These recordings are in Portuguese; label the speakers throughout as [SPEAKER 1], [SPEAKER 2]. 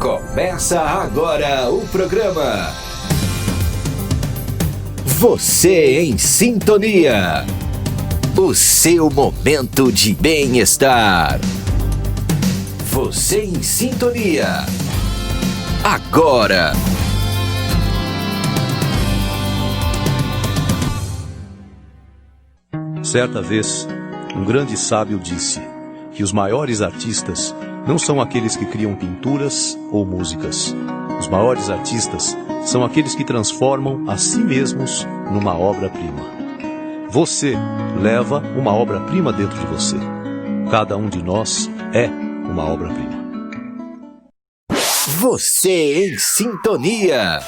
[SPEAKER 1] Começa agora o programa Você em Sintonia. O seu momento de bem-estar. Você em Sintonia. Agora.
[SPEAKER 2] Certa vez, um grande sábio disse que os maiores artistas não são aqueles que criam pinturas ou músicas. Os maiores artistas são aqueles que transformam a si mesmos numa obra-prima. Você leva uma obra-prima dentro de você. Cada um de nós é uma obra-prima.
[SPEAKER 1] Você em Sintonia.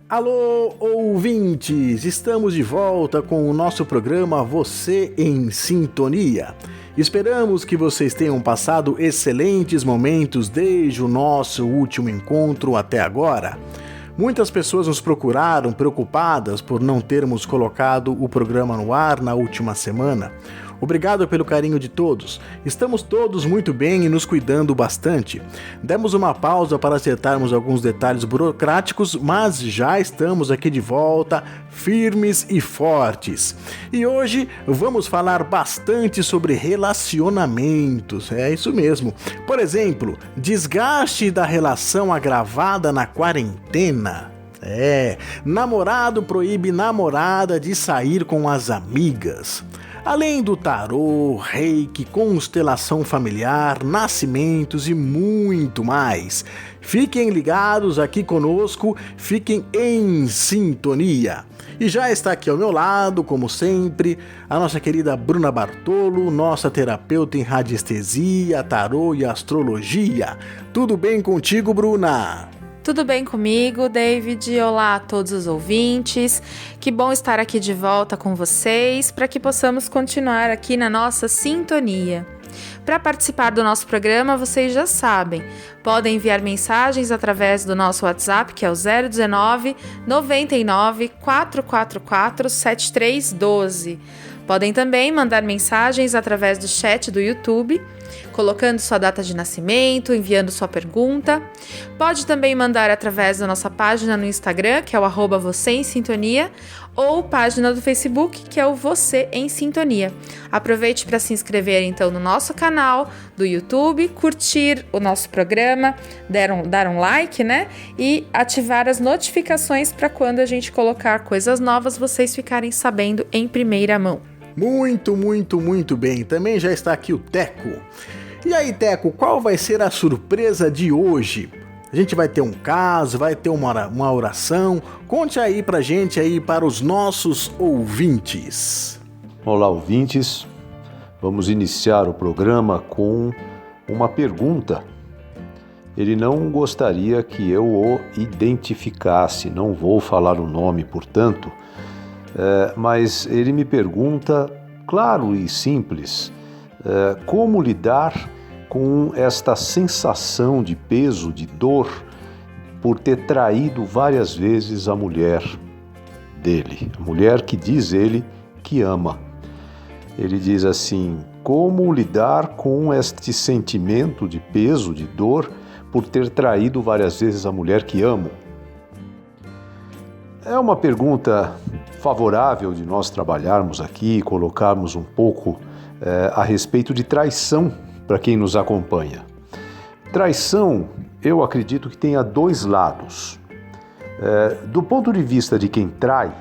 [SPEAKER 3] Alô, ouvintes! Estamos de volta com o nosso programa Você em Sintonia. Esperamos que vocês tenham passado excelentes momentos desde o nosso último encontro até agora. Muitas pessoas nos procuraram preocupadas por não termos colocado o programa no ar na última semana. Obrigado pelo carinho de todos. Estamos todos muito bem e nos cuidando bastante. Demos uma pausa para acertarmos alguns detalhes burocráticos, mas já estamos aqui de volta, firmes e fortes. E hoje vamos falar bastante sobre relacionamentos. É isso mesmo. Por exemplo, desgaste da relação agravada na quarentena. Namorado proíbe namorada de sair com as amigas. Além do tarô, reiki, constelação familiar, nascimentos e muito mais. Fiquem ligados aqui conosco, fiquem em sintonia. E já está aqui ao meu lado, como sempre, a nossa querida Bruna Bartolo, nossa terapeuta em radiestesia, tarô e astrologia. Tudo bem contigo, Bruna?
[SPEAKER 4] Tudo bem comigo, David? Olá a todos os ouvintes. Que bom estar aqui de volta com vocês para que possamos continuar aqui na nossa sintonia. Para participar do nosso programa, vocês já sabem, podem enviar mensagens através do nosso WhatsApp, que é o 019 99 444 7312. Podem também mandar mensagens através do chat do YouTube, colocando sua data de nascimento, enviando sua pergunta. Pode também mandar através da nossa página no Instagram, que é o @Você em Sintonia, ou página do Facebook, que é o Você em Sintonia. Aproveite para se inscrever então no nosso canal do YouTube, curtir o nosso programa, dar um like, né? E ativar as notificações para quando a gente colocar coisas novas, vocês ficarem sabendo em primeira mão.
[SPEAKER 3] Muito bem. Também já está aqui o Teco. E aí, Teco, qual vai ser a surpresa de hoje? A gente vai ter um caso, vai ter uma oração. Conte aí pra gente, aí para os nossos ouvintes.
[SPEAKER 2] Olá, ouvintes. Vamos iniciar o programa com uma pergunta. Ele não gostaria que eu o identificasse, não vou falar o nome, portanto, mas ele me pergunta, claro e simples, como lidar com esta sensação de peso, de dor, por ter traído várias vezes a mulher dele, a mulher que diz ele que ama. Ele diz assim: como lidar com este sentimento de peso, de dor, por ter traído várias vezes a mulher que amo? É uma pergunta favorável de nós trabalharmos aqui, colocarmos um pouco a respeito de traição para quem nos acompanha. Traição, eu acredito que tenha dois lados. Do ponto de vista de quem trai,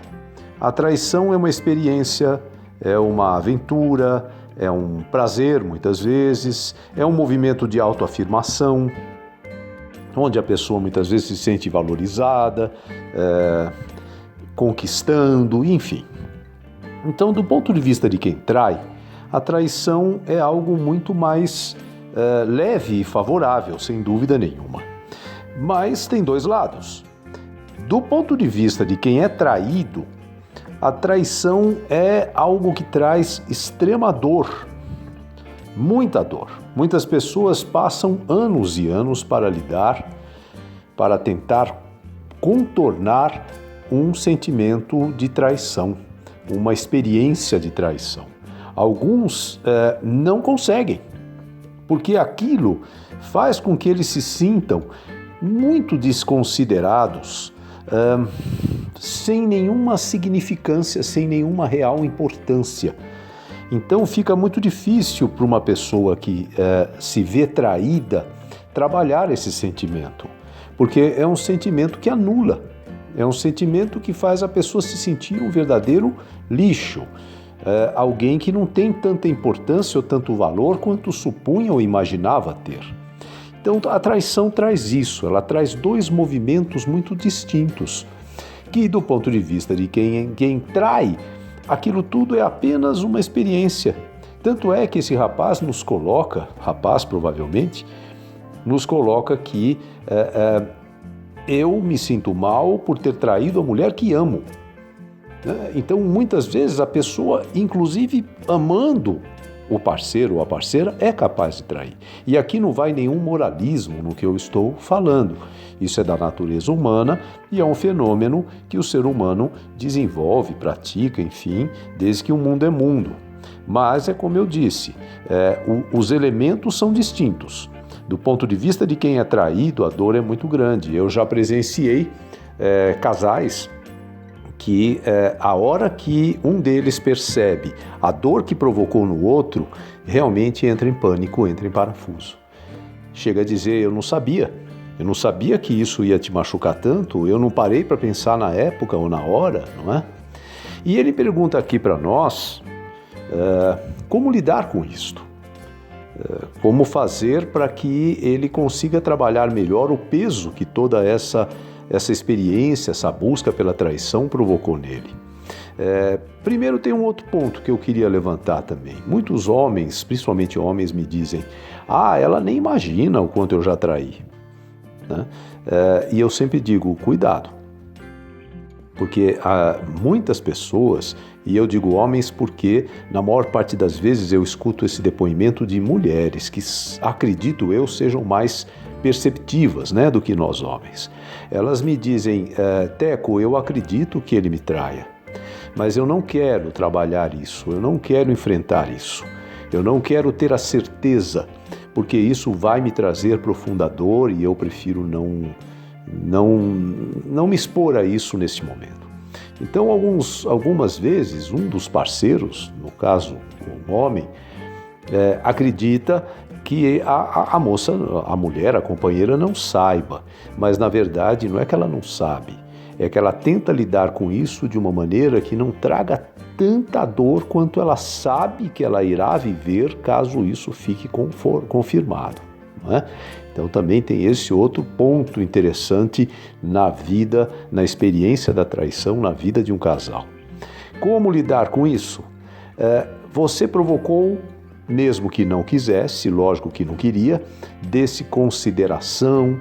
[SPEAKER 2] a traição é uma experiência, é uma aventura, é um prazer muitas vezes, é um movimento de autoafirmação, onde a pessoa muitas vezes se sente valorizada, conquistando, enfim. Então, do ponto de vista de quem trai, a traição é algo muito mais leve e favorável, sem dúvida nenhuma. Mas tem dois lados. Do ponto de vista de quem é traído, a traição é algo que traz extrema dor, muita dor. Muitas pessoas passam anos e anos para lidar, para tentar contornar um sentimento de traição, uma experiência de traição. Alguns não conseguem. porque aquilo faz com que eles se sintam muito desconsiderados, sem nenhuma significância, sem nenhuma real importância. Então fica muito difícil para uma pessoa que se vê traída trabalhar esse sentimento, porque é um sentimento que anula, é um sentimento que faz a pessoa se sentir um verdadeiro lixo, alguém que não tem tanta importância ou tanto valor quanto supunha ou imaginava ter. Então a traição traz isso, ela traz dois movimentos muito distintos, que do ponto de vista de quem trai, aquilo tudo é apenas uma experiência. Tanto é que esse rapaz nos coloca, provavelmente, nos coloca que eu me sinto mal por ter traído a mulher que amo. Então muitas vezes a pessoa, inclusive amando o parceiro ou a parceira, é capaz de trair. E aqui não vai nenhum moralismo no que eu estou falando. Isso é da natureza humana e é um fenômeno que o ser humano desenvolve, pratica, enfim, desde que o mundo é mundo. Mas é como eu disse, os elementos são distintos. Do ponto de vista de quem é traído, a dor é muito grande. Eu já presenciei casais que a hora que um deles percebe a dor que provocou no outro, realmente entra em pânico, entra em parafuso. Chega a dizer, eu não sabia que isso ia te machucar tanto, eu não parei para pensar na época ou na hora, não é? E ele pergunta aqui para nós, como lidar com isto? Como fazer para que ele consiga trabalhar melhor o peso que toda essa experiência, essa busca pela traição provocou nele. Primeiro tem um outro ponto que eu queria levantar também. Muitos homens, principalmente homens, me dizem, ela nem imagina o quanto eu já traí. Né? E eu sempre digo, cuidado, porque há muitas pessoas, e eu digo homens porque na maior parte das vezes eu escuto esse depoimento de mulheres que acredito eu sejam mais perceptivas, né, do que nós homens. Elas me dizem, Teco, eu acredito que ele me traia, mas eu não quero trabalhar isso, eu não quero enfrentar isso, eu não quero ter a certeza, porque isso vai me trazer profunda dor e eu prefiro não me expor a isso nesse momento. Então, algumas vezes, um dos parceiros, no caso, um homem, acredita que a moça, a mulher, a companheira não saiba, mas na verdade não é que ela não sabe, é que ela tenta lidar com isso de uma maneira que não traga tanta dor quanto ela sabe que ela irá viver caso isso fique confirmado, não é? Então também tem esse outro ponto interessante na vida, na experiência da traição, na vida de um casal. Como lidar com isso? Você provocou, mesmo que não quisesse, lógico que não queria, desconsideração,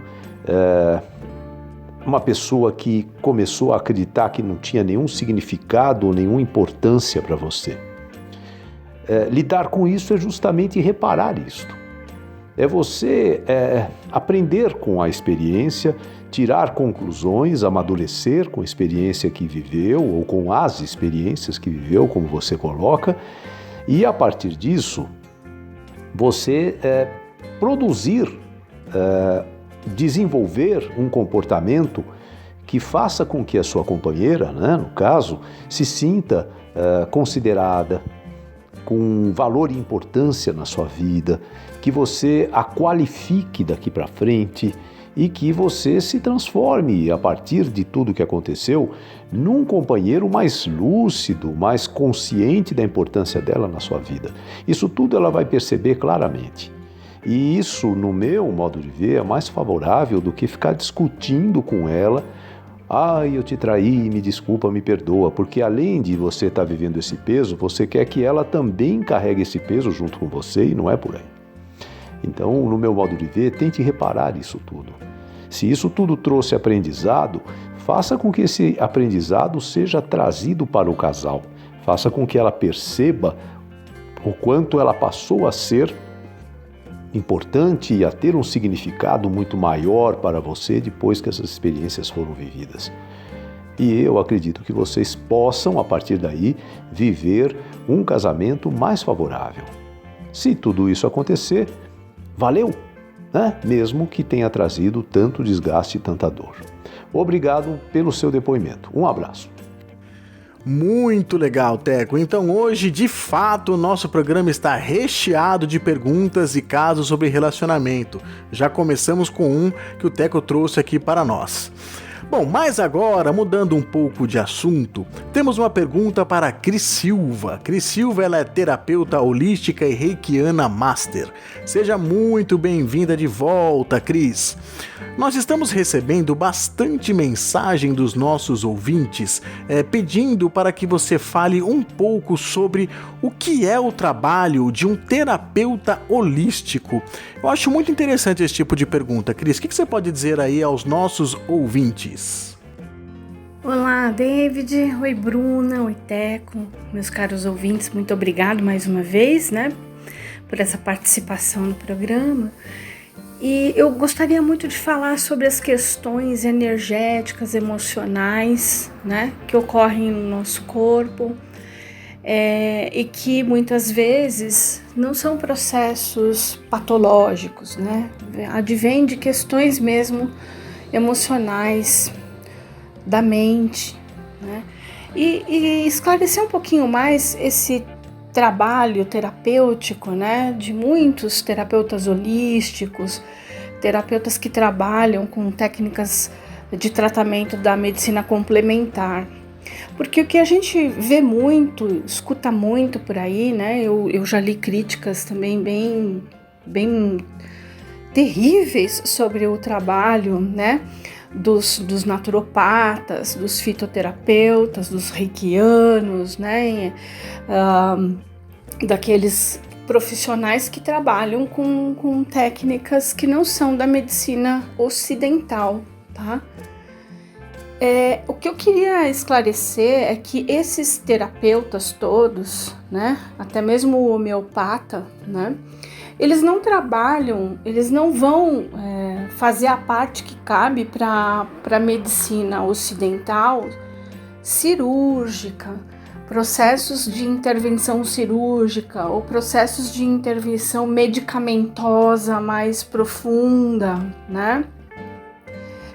[SPEAKER 2] uma pessoa que começou a acreditar que não tinha nenhum significado ou nenhuma importância para você. Lidar com isso é justamente reparar isto. É você aprender com a experiência, tirar conclusões, amadurecer com a experiência que viveu ou com as experiências que viveu, como você coloca, e a partir disso você produzir, desenvolver um comportamento que faça com que a sua companheira, né, no caso, se sinta considerada, com valor e importância na sua vida, que você a qualifique daqui para frente e que você se transforme, a partir de tudo que aconteceu, num companheiro mais lúcido, mais consciente da importância dela na sua vida. Isso tudo ela vai perceber claramente. E isso, no meu modo de ver, é mais favorável do que ficar discutindo com ela. Eu te traí, me desculpa, me perdoa, porque além de você estar vivendo esse peso, você quer que ela também carregue esse peso junto com você e não é por aí. Então, no meu modo de ver, tente reparar isso tudo. Se isso tudo trouxe aprendizado, faça com que esse aprendizado seja trazido para o casal. Faça com que ela perceba o quanto ela passou a ser importante e a ter um significado muito maior para você depois que essas experiências foram vividas. E eu acredito que vocês possam, a partir daí, viver um casamento mais favorável. Se tudo isso acontecer, valeu, né? Mesmo que tenha trazido tanto desgaste e tanta dor. Obrigado pelo seu depoimento. Um abraço.
[SPEAKER 3] Muito legal, Teco. Então hoje, de fato, o nosso programa está recheado de perguntas e casos sobre relacionamento. Já começamos com um que o Teco trouxe aqui para nós. Bom, mas agora, mudando um pouco de assunto, temos uma pergunta para a Cris Silva. Cris Silva, ela é terapeuta holística e reikiana master. Seja muito bem-vinda de volta, Cris. Nós estamos recebendo bastante mensagem dos nossos ouvintes pedindo para que você fale um pouco sobre o que é o trabalho de um terapeuta holístico. Eu acho muito interessante esse tipo de pergunta. Cris, o que você pode dizer aí aos nossos ouvintes?
[SPEAKER 5] Olá, David. Oi, Bruna. Oi, Teco. Meus caros ouvintes, muito obrigado mais uma vez, por essa participação no programa. E eu gostaria muito de falar sobre as questões energéticas, emocionais, que ocorrem no nosso corpo e que muitas vezes não são processos patológicos, advém de questões mesmo emocionais da mente, e esclarecer um pouquinho mais esse trabalho terapêutico, de muitos terapeutas holísticos, terapeutas que trabalham com técnicas de tratamento da medicina complementar. Porque o que a gente vê muito, escuta muito por aí, eu já li críticas também bem terríveis sobre o trabalho, dos naturopatas, dos fitoterapeutas, dos reikianos, daqueles profissionais que trabalham com técnicas que não são da medicina ocidental, tá? O que eu queria esclarecer é que esses terapeutas todos, até mesmo o homeopata, eles não trabalham, eles não vão fazer a parte que cabe para a medicina ocidental cirúrgica, processos de intervenção cirúrgica ou processos de intervenção medicamentosa mais profunda,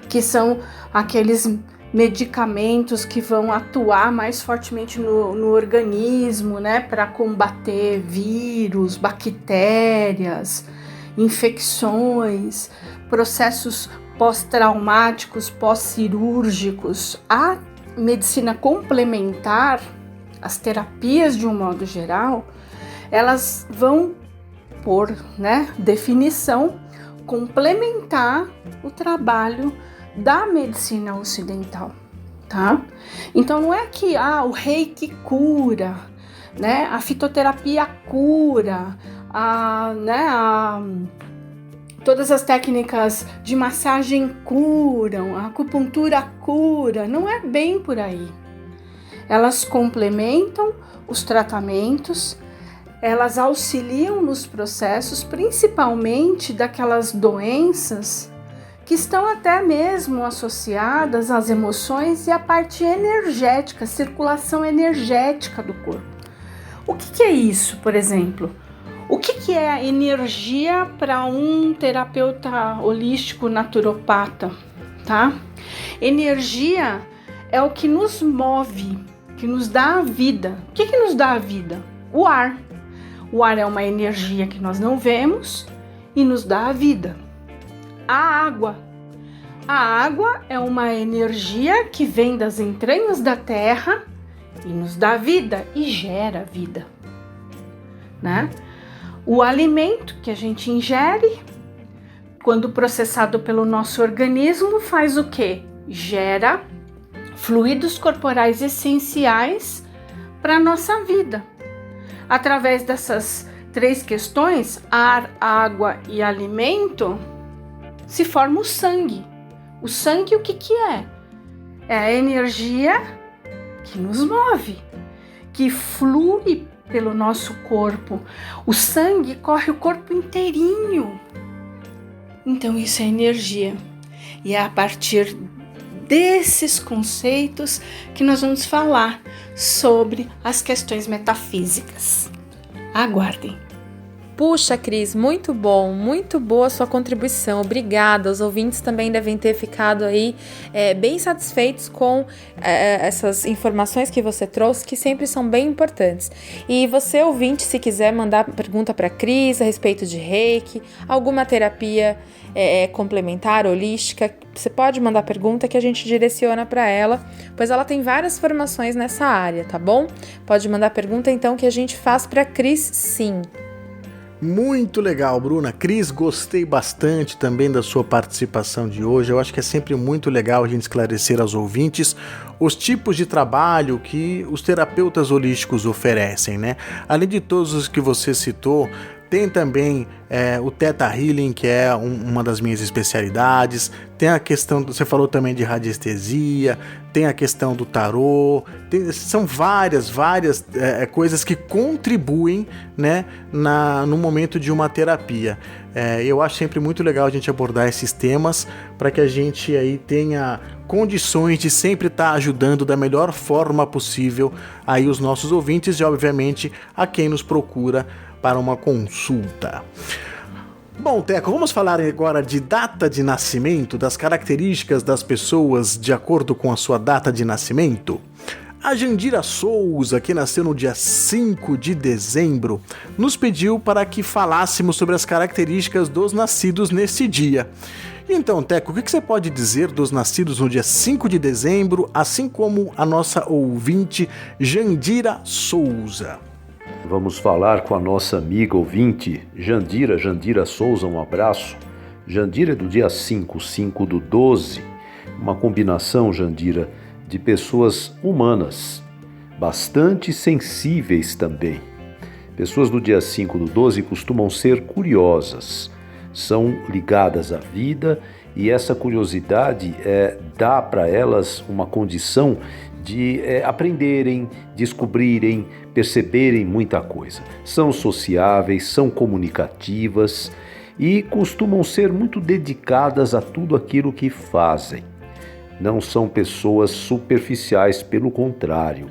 [SPEAKER 5] que são aqueles medicamentos que vão atuar mais fortemente no organismo, para combater vírus, bactérias, infecções, processos pós-traumáticos, pós-cirúrgicos. A medicina complementar, as terapias de um modo geral, elas vão, por definição, complementar o trabalho da medicina ocidental, tá? Então não é que o reiki cura, a fitoterapia cura, todas as técnicas de massagem curam, a acupuntura cura, não é bem por aí. Elas complementam os tratamentos, elas auxiliam nos processos, principalmente daquelas doenças que estão até mesmo associadas às emoções e à parte energética, circulação energética do corpo. O que é isso, por exemplo? O que é a energia para um terapeuta holístico naturopata, tá? Energia é o que nos move, que nos dá a vida. O que nos dá a vida? O ar. O ar é uma energia que nós não vemos e nos dá a vida. A água. A água é uma energia que vem das entranhas da terra e nos dá vida e gera vida, O alimento que a gente ingere, quando processado pelo nosso organismo, faz o quê? Gera fluidos corporais essenciais para a nossa vida. Através dessas três questões, ar, água e alimento, se forma o sangue. O sangue, o que é? É a energia que nos move, que flui pelo nosso corpo. O sangue corre o corpo inteirinho. Então isso é energia. E é a partir desses conceitos que nós vamos falar sobre as questões metafísicas. Aguardem.
[SPEAKER 4] Puxa, Cris, muito bom, muito boa a sua contribuição, obrigada. Os ouvintes também devem ter ficado aí bem satisfeitos com essas informações que você trouxe, que sempre são bem importantes. E você, ouvinte, se quiser mandar pergunta para a Cris a respeito de Reiki, alguma terapia complementar, holística, você pode mandar pergunta que a gente direciona para ela, pois ela tem várias formações nessa área, tá bom? Pode mandar pergunta então que a gente faz para a Cris, sim.
[SPEAKER 3] Muito legal, Bruna. Cris, gostei bastante também da sua participação de hoje. Eu acho que é sempre muito legal a gente esclarecer aos ouvintes os tipos de trabalho que os terapeutas holísticos oferecem, né? Além de todos os que você citou, tem também o Theta Healing, que é uma das minhas especialidades. Tem a questão, você falou também de radiestesia, tem a questão do tarô. São várias coisas que contribuem, né, no momento de uma terapia. Eu acho sempre muito legal a gente abordar esses temas para que a gente aí tenha condições de sempre estar ajudando da melhor forma possível aí os nossos ouvintes e, obviamente, a quem nos procura para uma consulta. Bom, Teco, vamos falar agora de data de nascimento, das características das pessoas de acordo com a sua data de nascimento? A Jandira Souza, que nasceu no dia 5 de dezembro, nos pediu para que falássemos sobre as características dos nascidos nesse dia. Então, Teco, o que você pode dizer dos nascidos no dia 5 de dezembro, assim como a nossa ouvinte Jandira Souza?
[SPEAKER 2] Vamos falar com a nossa amiga ouvinte, Jandira Souza, um abraço. Jandira é do dia 5 do 12, uma combinação, Jandira, de pessoas humanas, bastante sensíveis também. Pessoas do dia 5 do 12 costumam ser curiosas, são ligadas à vida e essa curiosidade dá para elas uma condição de aprenderem, descobrirem, perceberem muita coisa. São sociáveis, são comunicativas e costumam ser muito dedicadas a tudo aquilo que fazem. Não são pessoas superficiais, pelo contrário.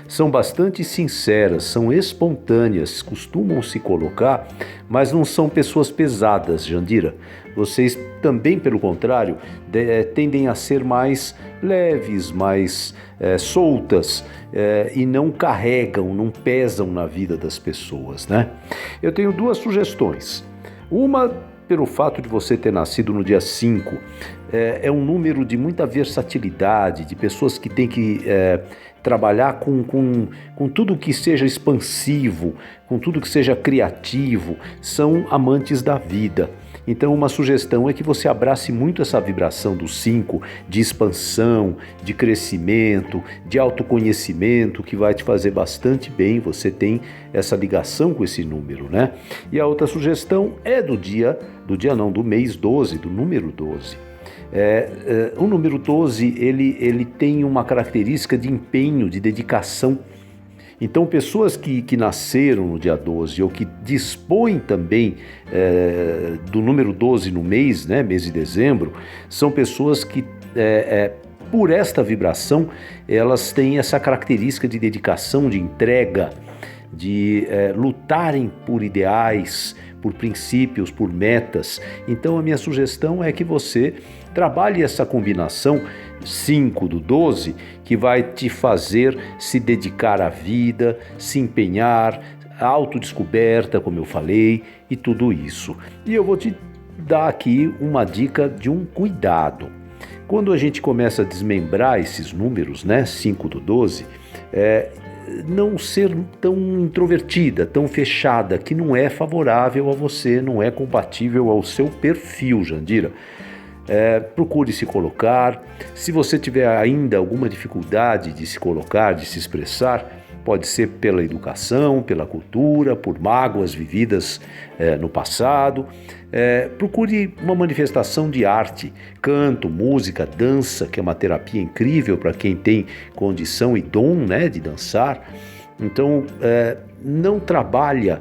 [SPEAKER 2] São bastante sinceras, são espontâneas, costumam se colocar, mas não são pessoas pesadas, Jandira. Vocês também, pelo contrário, tendem a ser mais leves, mais soltas e não carregam, não pesam na vida das pessoas, né? Eu tenho duas sugestões. Uma, pelo fato de você ter nascido no dia 5, é um número de muita versatilidade, de pessoas que têm que trabalhar com tudo que seja expansivo, com tudo que seja criativo, são amantes da vida. Então uma sugestão é que você abrace muito essa vibração do 5, de expansão, de crescimento, de autoconhecimento, que vai te fazer bastante bem. Você tem essa ligação com esse número, né? E a outra sugestão é do mês 12, do número 12. O número 12, ele tem uma característica de empenho, de dedicação. Então, pessoas que nasceram no dia 12 ou que dispõem também do número 12 no mês, né, mês de dezembro, são pessoas que, por esta vibração, elas têm essa característica de dedicação, de entrega, de lutarem por ideais, por princípios, por metas. Então, a minha sugestão é que você trabalhe essa combinação 5 do 12, que vai te fazer se dedicar à vida, se empenhar, a autodescoberta, como eu falei, e tudo isso. E eu vou te dar aqui uma dica de um cuidado. Quando a gente começa a desmembrar esses números, né, 5 do 12, não ser tão introvertida, tão fechada, que não é favorável a você, não é compatível ao seu perfil, Jandira. Procure se colocar. Se você tiver ainda alguma dificuldade de se colocar, de se expressar, pode ser pela educação, pela cultura, por mágoas vividas no passado. Procure uma manifestação de arte, canto, música, dança, que é uma terapia incrível para quem tem condição e dom, né, de dançar. Então, não trabalha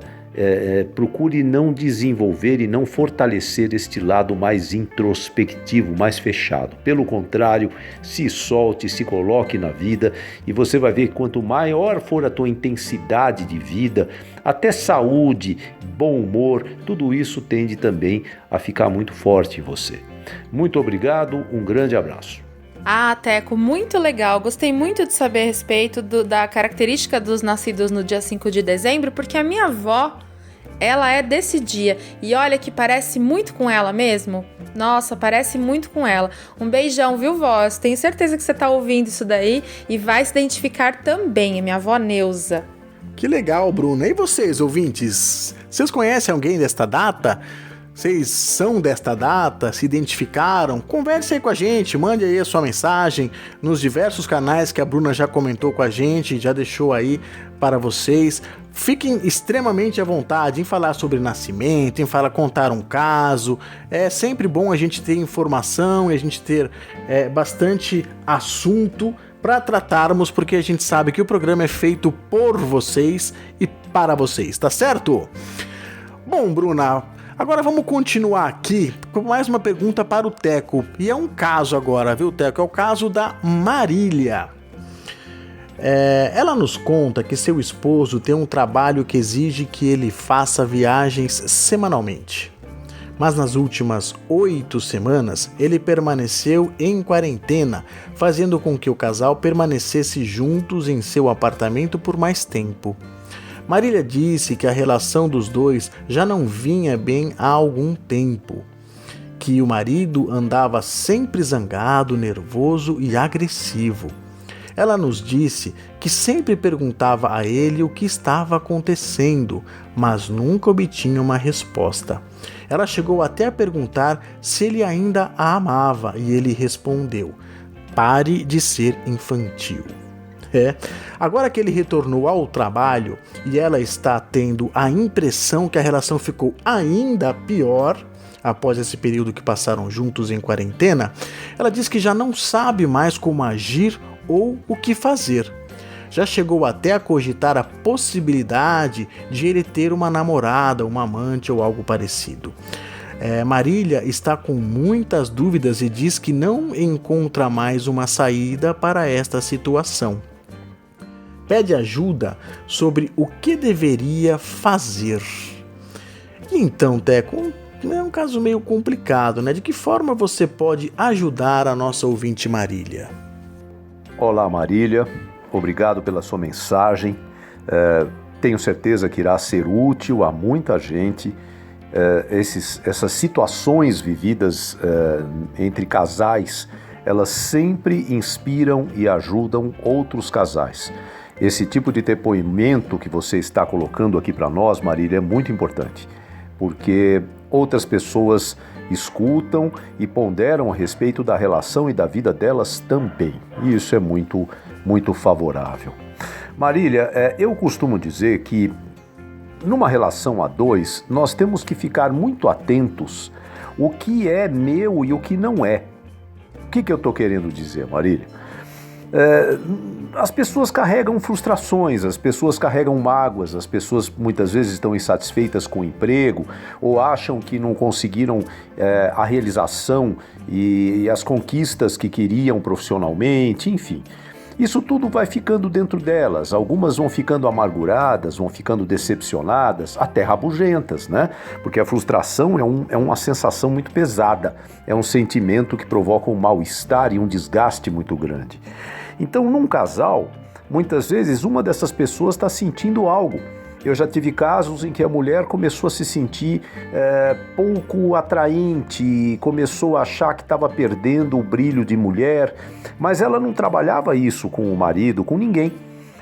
[SPEAKER 2] procure não desenvolver e não fortalecer este lado mais introspectivo, mais fechado. Pelo contrário, se solte, se coloque na vida e você vai ver que quanto maior for a tua intensidade de vida, até saúde, bom humor, tudo isso tende também a ficar muito forte em você. Muito obrigado, um grande abraço.
[SPEAKER 4] Ah, Teco, muito legal. Gostei muito de saber a respeito da característica dos nascidos no dia 5 de dezembro, porque a minha avó, ela é desse dia. E olha que parece muito com ela mesmo. Nossa, parece muito com ela. Um beijão, viu, vó? Eu tenho certeza que você tá ouvindo isso daí e vai se identificar também. É minha avó Neuza.
[SPEAKER 3] Que legal, Bruna. E vocês, ouvintes? Vocês conhecem alguém desta data? Vocês são desta data? Se identificaram? Converse aí com a gente, mande aí a sua mensagem nos diversos canais que a Bruna já comentou com a gente, já deixou aí para vocês. Fiquem extremamente à vontade em falar sobre nascimento, em contar um caso. É sempre bom a gente ter informação e a gente ter bastante assunto para tratarmos, porque a gente sabe que o programa é feito por vocês e para vocês, tá certo? Bom, Bruna, agora vamos continuar aqui com mais uma pergunta para o Teco. E é um caso agora, viu, Teco? É o caso da Marília. Ela nos conta que seu esposo tem um trabalho que exige que ele faça viagens semanalmente. Mas nas últimas 8 semanas, ele permaneceu em quarentena, fazendo com que o casal permanecesse juntos em seu apartamento por mais tempo. Marília disse que a relação dos dois já não vinha bem há algum tempo, que o marido andava sempre zangado, nervoso e agressivo. Ela nos disse que sempre perguntava a ele o que estava acontecendo, mas nunca obtinha uma resposta. Ela chegou até a perguntar se ele ainda a amava e ele respondeu: "Pare de ser infantil." Agora que ele retornou ao trabalho e ela está tendo a impressão que a relação ficou ainda pior após esse período que passaram juntos em quarentena, ela diz que já não sabe mais como agir ou o que fazer. Já chegou até a cogitar a possibilidade de ele ter uma namorada, uma amante ou algo parecido. Marília está com muitas dúvidas e diz que não encontra mais uma saída para esta situação. Pede ajuda sobre o que deveria fazer. E então, Teco, é um caso meio complicado, né? De que forma você pode ajudar a nossa ouvinte Marília?
[SPEAKER 2] Olá, Marília. Obrigado pela sua mensagem. Tenho certeza que irá ser útil a muita gente. Essas situações vividas entre casais, elas sempre inspiram e ajudam outros casais. Esse tipo de depoimento que você está colocando aqui para nós, Marília, é muito importante, porque outras pessoas escutam e ponderam a respeito da relação e da vida delas também. E isso é muito, muito favorável. Marília, eu costumo dizer que numa relação a dois, nós temos que ficar muito atentos o que é meu e o que não é. O que eu estou querendo dizer, Marília? As pessoas carregam frustrações, as pessoas carregam mágoas, as pessoas muitas vezes estão insatisfeitas com o emprego ou acham que não conseguiram a realização e as conquistas que queriam profissionalmente, enfim. Isso tudo vai ficando dentro delas, algumas vão ficando amarguradas, vão ficando decepcionadas, até rabugentas, né? Porque a frustração é uma sensação muito pesada, é um sentimento que provoca um mal-estar e um desgaste muito grande. Então, num casal, muitas vezes uma dessas pessoas está sentindo algo. Eu já tive casos em que a mulher começou a se sentir pouco atraente, começou a achar que estava perdendo o brilho de mulher, mas ela não trabalhava isso com o marido, com ninguém.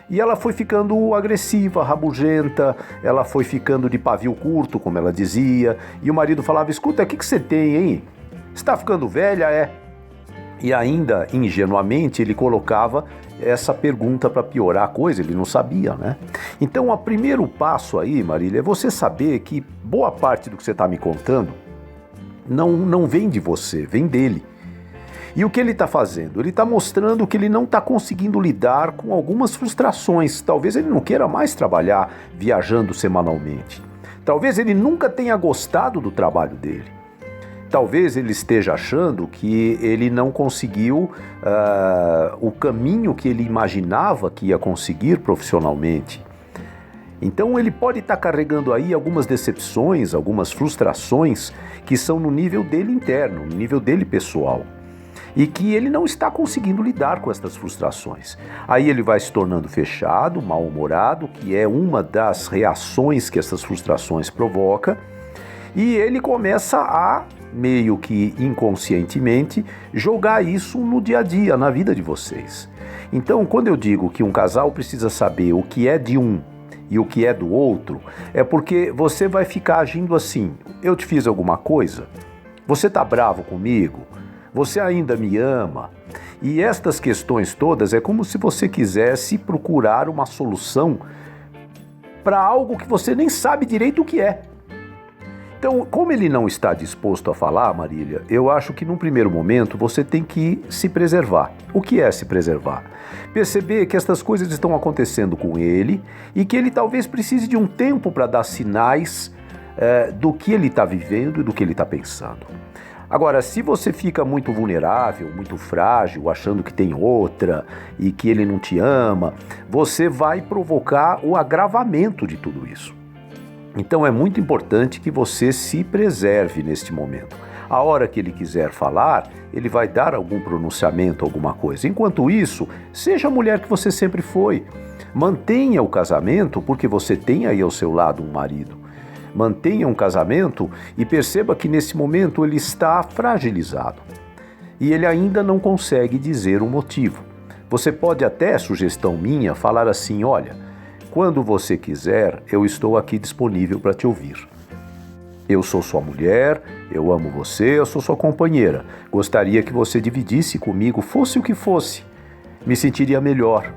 [SPEAKER 2] E ela foi ficando agressiva, rabugenta, ela foi ficando de pavio curto, como ela dizia, e o marido falava: "Escuta, o que você tem, hein? Você está ficando velha, E ainda, ingenuamente, ele colocava essa pergunta para piorar a coisa, ele não sabia, né? Então, o primeiro passo aí, Marília, é você saber que boa parte do que você está me contando não vem de você, vem dele. E o que ele está fazendo? Ele está mostrando que ele não está conseguindo lidar com algumas frustrações. Talvez ele não queira mais trabalhar viajando semanalmente. Talvez ele nunca tenha gostado do trabalho dele. Talvez ele esteja achando que ele não conseguiu o caminho que ele imaginava que ia conseguir profissionalmente. Então ele pode estar carregando aí algumas decepções, algumas frustrações que são no nível dele interno, no nível dele pessoal. E que ele não está conseguindo lidar com essas frustrações. Aí ele vai se tornando fechado, mal-humorado, que é uma das reações que essas frustrações provocam, e ele começa a, meio que inconscientemente, jogar isso no dia a dia, na vida de vocês. Então, quando eu digo que um casal precisa saber o que é de um e o que é do outro, é porque você vai ficar agindo assim: eu te fiz alguma coisa? Você está bravo comigo? Você ainda me ama? E estas questões todas é como se você quisesse procurar uma solução para algo que você nem sabe direito o que é. Então, como ele não está disposto a falar, Marília, eu acho que num primeiro momento você tem que se preservar. O que é se preservar? Perceber que estas coisas estão acontecendo com ele e que ele talvez precise de um tempo para dar sinais do que ele está vivendo e do que ele está pensando. Agora, se você fica muito vulnerável, muito frágil, achando que tem outra e que ele não te ama, você vai provocar o agravamento de tudo isso. Então é muito importante que você se preserve neste momento. A hora que ele quiser falar, ele vai dar algum pronunciamento, alguma coisa. Enquanto isso, seja a mulher que você sempre foi. Mantenha o casamento, porque você tem aí ao seu lado um marido. Mantenha um casamento e perceba que nesse momento ele está fragilizado. E ele ainda não consegue dizer o motivo. Você pode até, sugestão minha, falar assim: olha, quando você quiser, eu estou aqui disponível para te ouvir. Eu sou sua mulher, eu amo você, eu sou sua companheira. Gostaria que você dividisse comigo, fosse o que fosse. Me sentiria melhor.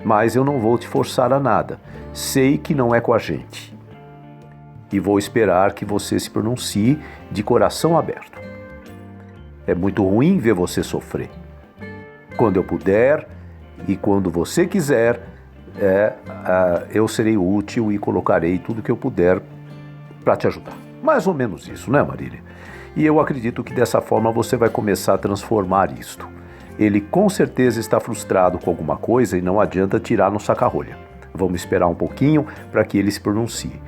[SPEAKER 2] Mas eu não vou te forçar a nada. Sei que não é com a gente. E vou esperar que você se pronuncie de coração aberto. É muito ruim ver você sofrer. Quando eu puder e quando você quiser, eu serei útil e colocarei tudo que eu puder para te ajudar. Mais ou menos isso, né, Marília? E eu acredito que dessa forma você vai começar a transformar isto. Ele com certeza está frustrado com alguma coisa e não adianta tirar no saca-rolha. Vamos esperar um pouquinho para que ele se pronuncie.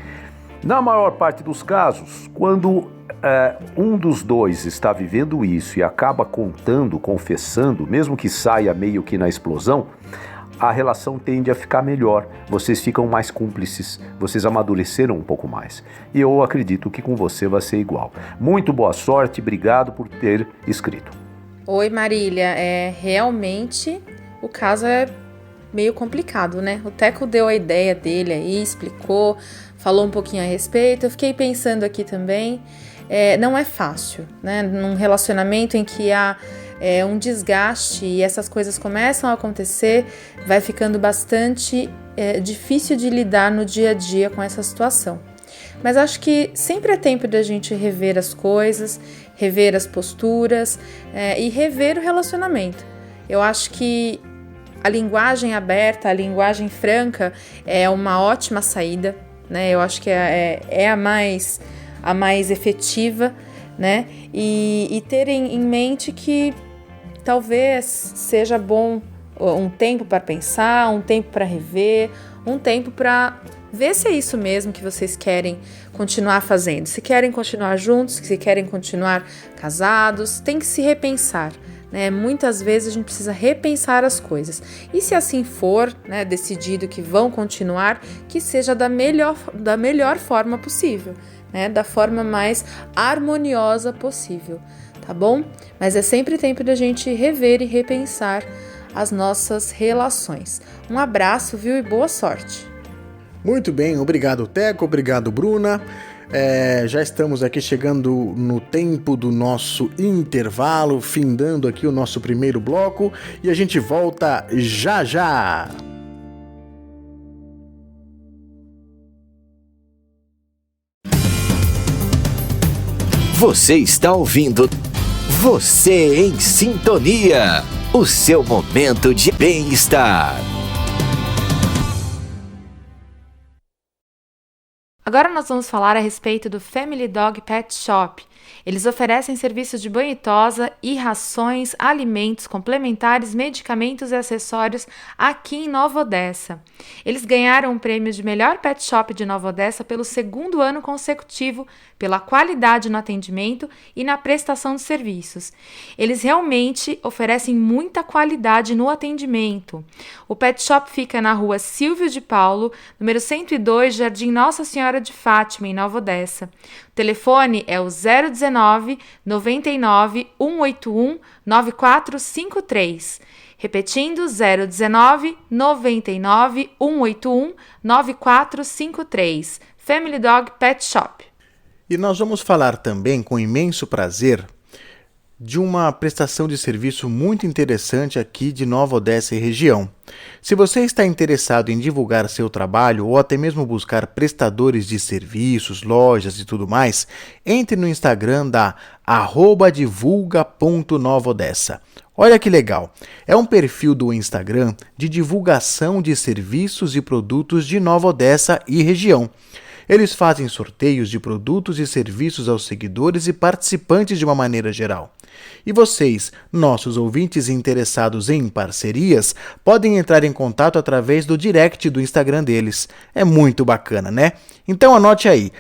[SPEAKER 2] Na maior parte dos casos, quando um dos dois está vivendo isso e acaba contando, confessando, mesmo que saia meio que na explosão, a relação tende a ficar melhor, vocês ficam mais cúmplices, vocês amadureceram um pouco mais. E eu acredito que com você vai ser igual. Muito boa sorte, obrigado por ter escrito.
[SPEAKER 4] Oi, Marília, realmente o caso é meio complicado, né? O Teco deu a ideia dele aí, explicou, falou um pouquinho a respeito. Eu fiquei pensando aqui também, não é fácil, né? Num relacionamento em que há um desgaste e essas coisas começam a acontecer, vai ficando bastante difícil de lidar no dia a dia com essa situação. Mas acho que sempre é tempo da gente rever as coisas, rever as posturas e rever o relacionamento. Eu acho que a linguagem aberta, a linguagem franca é uma ótima saída, né? Eu acho que é a mais efetiva, né? E ter em mente que talvez seja bom um tempo para pensar, um tempo para rever, um tempo para ver se é isso mesmo que vocês querem continuar fazendo. Se querem continuar juntos, se querem continuar casados, tem que se repensar, né? Muitas vezes a gente precisa repensar as coisas. E se assim for, né, decidido que vão continuar, que seja da melhor forma possível, né? Da forma mais harmoniosa possível, tá bom? Mas é sempre tempo da gente rever e repensar as nossas relações. Um abraço, viu? E boa sorte!
[SPEAKER 3] Muito bem, obrigado, Teco, obrigado, Bruna. Já estamos aqui chegando no tempo do nosso intervalo, findando aqui o nosso primeiro bloco e a gente volta já já.
[SPEAKER 1] Você está ouvindo Você em Sintonia, o seu momento de bem-estar.
[SPEAKER 4] Agora nós vamos falar a respeito do Family Dog Pet Shop. Eles oferecem serviços de banho e tosa e rações, alimentos complementares, medicamentos e acessórios aqui em Nova Odessa. Eles ganharam o prêmio de melhor pet shop de Nova Odessa pelo 2º ano consecutivo, pela qualidade no atendimento e na prestação de serviços. Eles realmente oferecem muita qualidade no atendimento. O pet shop fica na rua Silvio de Paulo, número 102, Jardim Nossa Senhora de Fátima, em Nova Odessa. O telefone é o 019 99 181 9453. Repetindo, 019 99 181 9453. Family Dog Pet Shop.
[SPEAKER 3] E nós vamos falar também, com imenso prazer, de uma prestação de serviço muito interessante aqui de Nova Odessa e região. Se você está interessado em divulgar seu trabalho ou até mesmo buscar prestadores de serviços, lojas e tudo mais, entre no Instagram da @divulga.novaodessa. Olha que legal! É um perfil do Instagram de divulgação de serviços e produtos de Nova Odessa e região. Eles fazem sorteios de produtos e serviços aos seguidores e participantes de uma maneira geral. E vocês, nossos ouvintes interessados em parcerias, podem entrar em contato através do direct do Instagram deles. É muito bacana, né? Então anote aí,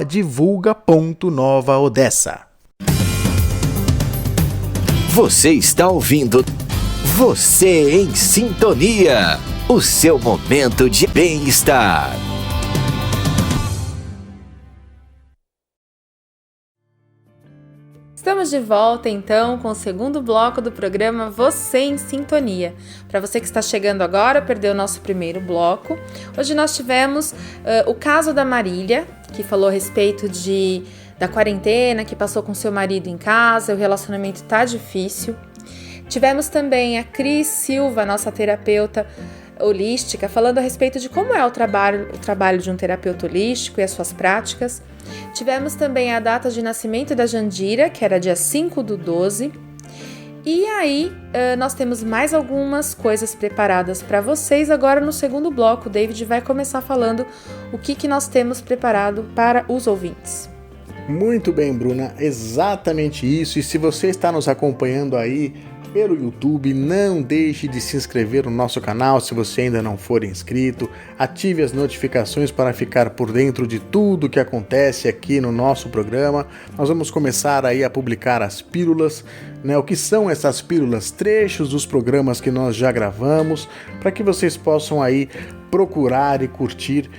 [SPEAKER 3] @divulga.novaodessa.
[SPEAKER 1] Você está ouvindo Você em Sintonia, o seu momento de bem-estar.
[SPEAKER 4] Estamos de volta, então, com o segundo bloco do programa Você em Sintonia. Para você que está chegando agora, perdeu o nosso primeiro bloco. Hoje nós tivemos o caso da Marília, que falou a respeito da quarentena, que passou com seu marido em casa, o relacionamento tá difícil. Tivemos também a Cris Silva, nossa terapeuta holística, falando a respeito de como é o trabalho de um terapeuta holístico e as suas práticas. Tivemos também a data de nascimento da Jandira, que era dia 5/12. E aí, nós temos mais algumas coisas preparadas para vocês. Agora, no segundo bloco, o David vai começar falando o que nós temos preparado para os ouvintes.
[SPEAKER 3] Muito bem, Bruna, exatamente isso. E se você está nos acompanhando aí pelo YouTube, não deixe de se inscrever no nosso canal se você ainda não for inscrito. Ative as notificações para ficar por dentro de tudo que acontece aqui no nosso programa. Nós vamos começar aí a publicar as pílulas, né? O que são essas pílulas? Trechos dos programas que nós já gravamos, para que vocês possam aí procurar e curtir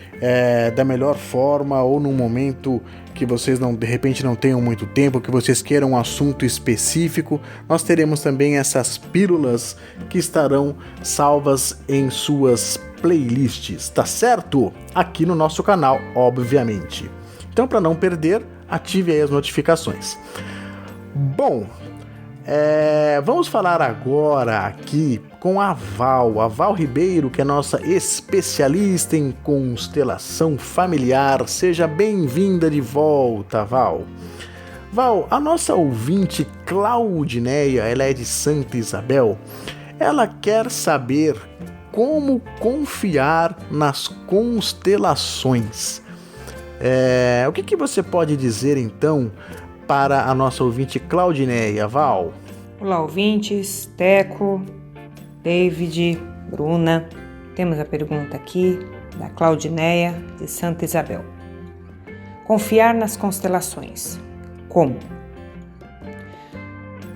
[SPEAKER 3] da melhor forma, ou num momento que vocês de repente não tenham muito tempo, que vocês queiram um assunto específico. Nós teremos também essas pílulas que estarão salvas em suas playlists, tá certo? Aqui no nosso canal, obviamente. Então, para não perder, ative aí as notificações. Bom, vamos falar agora aqui com a Val Ribeiro, que é nossa especialista em constelação familiar. Seja bem-vinda de volta, Val. Val, a nossa ouvinte Claudineia, ela é de Santa Isabel. Ela quer saber como confiar nas constelações. O que você pode dizer, então, para a nossa ouvinte Claudineia, Val?
[SPEAKER 6] Olá, ouvintes, Teco, David, Bruna. Temos a pergunta aqui da Claudineia, de Santa Isabel. Confiar nas constelações. Como?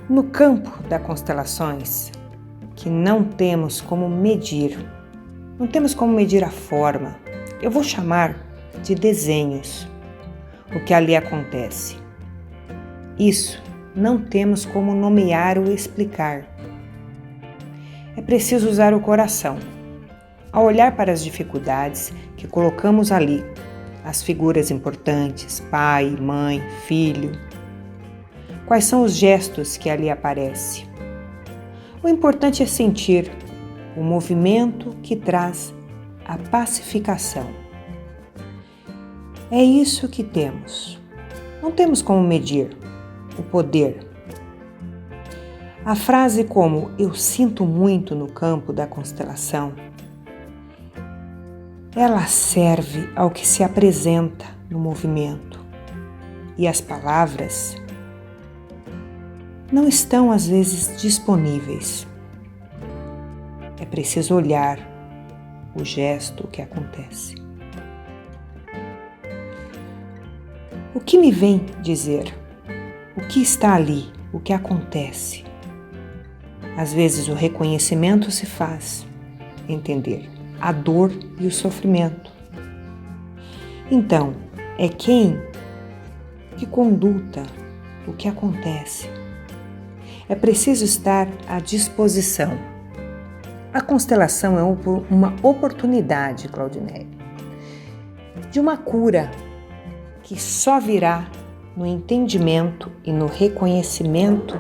[SPEAKER 6] No campo das constelações, que não temos como medir a forma, eu vou chamar de desenhos, o que ali acontece. Isso não temos como nomear ou explicar. É preciso usar o coração. Ao olhar para as dificuldades que colocamos ali, as figuras importantes, pai, mãe, filho, quais são os gestos que ali aparecem? O importante é sentir o movimento que traz a pacificação. É isso que temos. Não temos como medir o poder. A frase como "eu sinto muito no campo da constelação" ela serve ao que se apresenta no movimento. E as palavras não estão às vezes disponíveis. É preciso olhar o gesto, o que acontece. O que me vem dizer? O que está ali? O que acontece? Às vezes o reconhecimento se faz entender a dor e o sofrimento. Então, é que conduta o que acontece. É preciso estar à disposição. A constelação é uma oportunidade, Claudineia, de uma cura que só virá no entendimento e no reconhecimento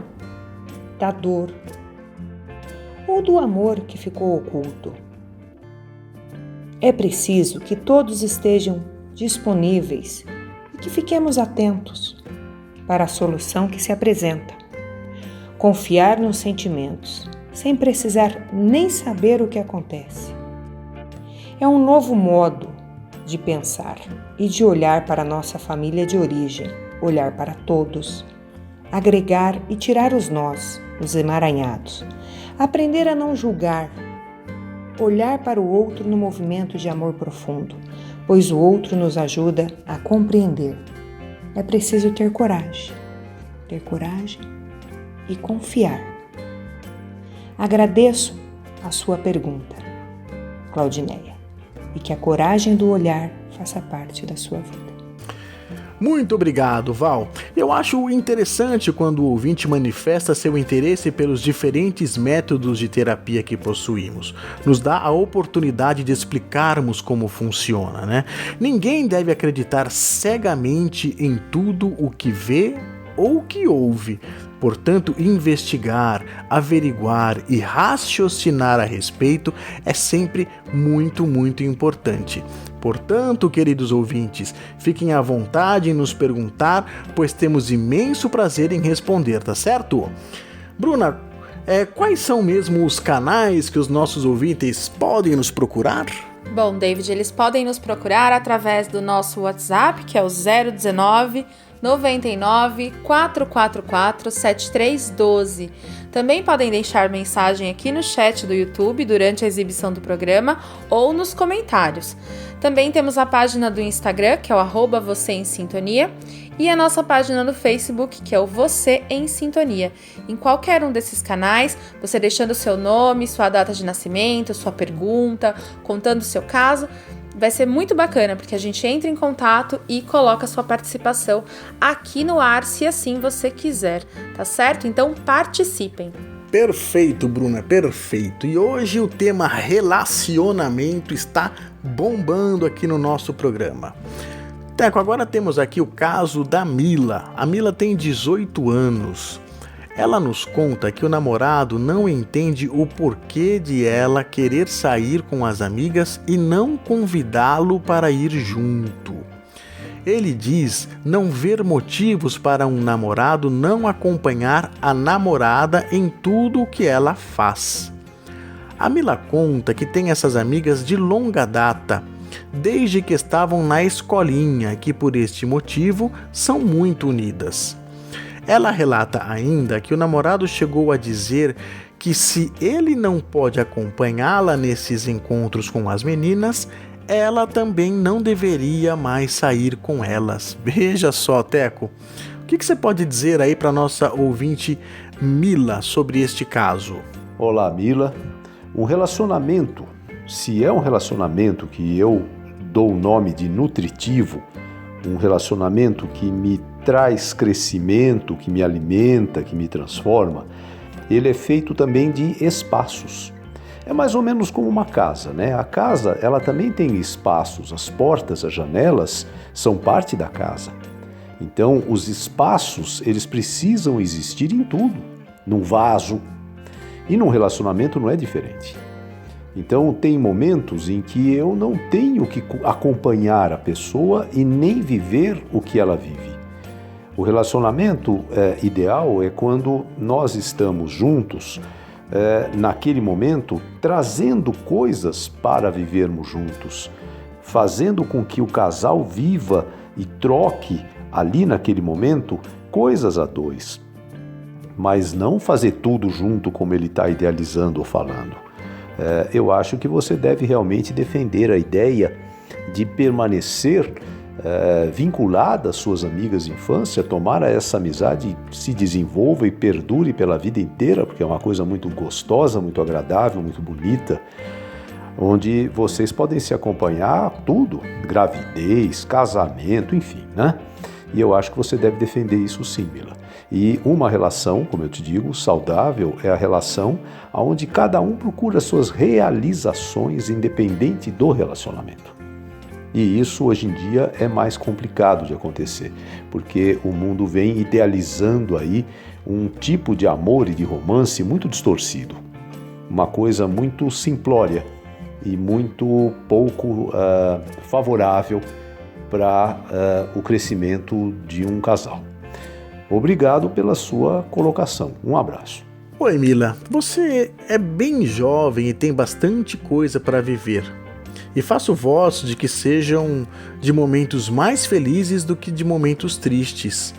[SPEAKER 6] da dor ou do amor que ficou oculto. É preciso que todos estejam disponíveis e que fiquemos atentos para a solução que se apresenta. Confiar nos sentimentos, sem precisar nem saber o que acontece. É um novo modo de pensar e de olhar para a nossa família de origem, olhar para todos, agregar e tirar os nós, os emaranhados, aprender a não julgar, olhar para o outro no movimento de amor profundo, pois o outro nos ajuda a compreender. É preciso ter coragem e confiar. Agradeço a sua pergunta, Claudineia, e que a coragem do olhar faça parte da sua vida.
[SPEAKER 3] Muito obrigado, Val. Eu acho interessante quando o ouvinte manifesta seu interesse pelos diferentes métodos de terapia que possuímos. Nos dá a oportunidade de explicarmos como funciona, né? Ninguém deve acreditar cegamente em tudo o que vê ou que ouve. Portanto, investigar, averiguar e raciocinar a respeito é sempre muito, muito importante. Portanto, queridos ouvintes, fiquem à vontade em nos perguntar, pois temos imenso prazer em responder, tá certo? Bruna, quais são mesmo os canais que os nossos ouvintes podem nos procurar?
[SPEAKER 4] Bom, David, eles podem nos procurar através do nosso WhatsApp, que é o 019 99 444 7312. Também podem deixar mensagem aqui no chat do YouTube durante a exibição do programa ou nos comentários. Também temos a página do Instagram, que é o @você em sintonia, e a nossa página no Facebook, que é o Você em Sintonia. Em qualquer um desses canais, você deixando seu nome, sua data de nascimento, sua pergunta, contando o seu caso, vai ser muito bacana, porque a gente entra em contato e coloca sua participação aqui no ar, se assim você quiser, tá certo? Então participem!
[SPEAKER 3] Perfeito, Bruna, perfeito. E hoje o tema relacionamento está bombando aqui no nosso programa. Teco, agora temos aqui o caso da Mila. A Mila tem 18 anos. Ela nos conta que o namorado não entende o porquê de ela querer sair com as amigas e não convidá-lo para ir junto. Ele diz não ver motivos para um namorado não acompanhar a namorada em tudo o que ela faz. A Mila conta que tem essas amigas de longa data, desde que estavam na escolinha, e que por este motivo são muito unidas. Ela relata ainda que o namorado chegou a dizer que se ele não pode acompanhá-la nesses encontros com as meninas, ela também não deveria mais sair com elas. Veja só, Teco, o que você pode dizer aí para nossa ouvinte Mila sobre este caso?
[SPEAKER 2] Olá, Mila. Um relacionamento, se é um relacionamento que eu dou o nome de nutritivo, um relacionamento que me traz crescimento, que me alimenta, que me transforma, ele é feito também de espaços. É mais ou menos como uma casa, né? A casa, ela também tem espaços, as portas, as janelas são parte da casa. Então, os espaços, eles precisam existir em tudo, num vaso, e num relacionamento não é diferente. Então, tem momentos em que eu não tenho que acompanhar a pessoa e nem viver o que ela vive. O relacionamento ideal é quando nós estamos juntos, naquele momento, trazendo coisas para vivermos juntos, fazendo com que o casal viva e troque ali naquele momento coisas a dois, mas não fazer tudo junto como ele está idealizando ou falando. Eu acho que você deve realmente defender a ideia de permanecer vinculada às suas amigas de infância, tomara essa amizade se desenvolva e perdure pela vida inteira, porque é uma coisa muito gostosa, muito agradável, muito bonita, onde vocês podem se acompanhar tudo, gravidez, casamento, enfim, né? E eu acho que você deve defender isso sim, Mila. E uma relação, como eu te digo, saudável é a relação onde cada um procura suas realizações independente do relacionamento. E isso hoje em dia é mais complicado de acontecer, porque o mundo vem idealizando aí um tipo de amor e de romance muito distorcido. Uma coisa muito simplória e muito pouco favorável para o crescimento de um casal. Obrigado pela sua colocação. Um abraço.
[SPEAKER 3] Oi, Mila. Você é bem jovem e tem bastante coisa para viver. E faço votos de que sejam de momentos mais felizes do que de momentos tristes.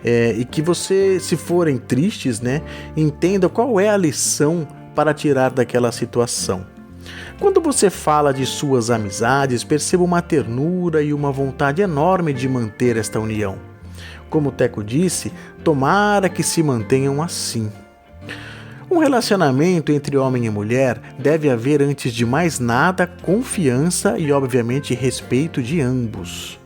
[SPEAKER 3] E que você, se forem tristes, né, entenda qual é a lição para tirar daquela situação. Quando você fala de suas amizades, percebo uma ternura e uma vontade enorme de manter esta união. Como o Teco disse, tomara que se mantenham assim. Um relacionamento entre homem e mulher deve haver, antes de mais nada, confiança e, obviamente, respeito de ambos.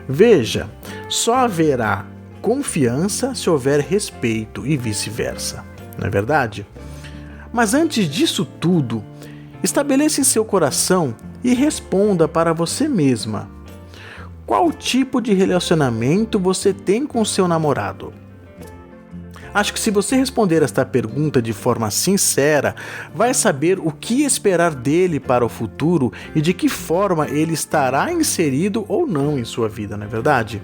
[SPEAKER 3] Veja, só haverá confiança se houver respeito e vice-versa, não é verdade? Mas antes disso tudo, estabeleça em seu coração e responda para você mesma. Qual tipo de relacionamento você tem com seu namorado? Acho que se você responder esta pergunta de forma sincera, vai saber o que esperar dele para o futuro e de que forma ele estará inserido ou não em sua vida, não é verdade?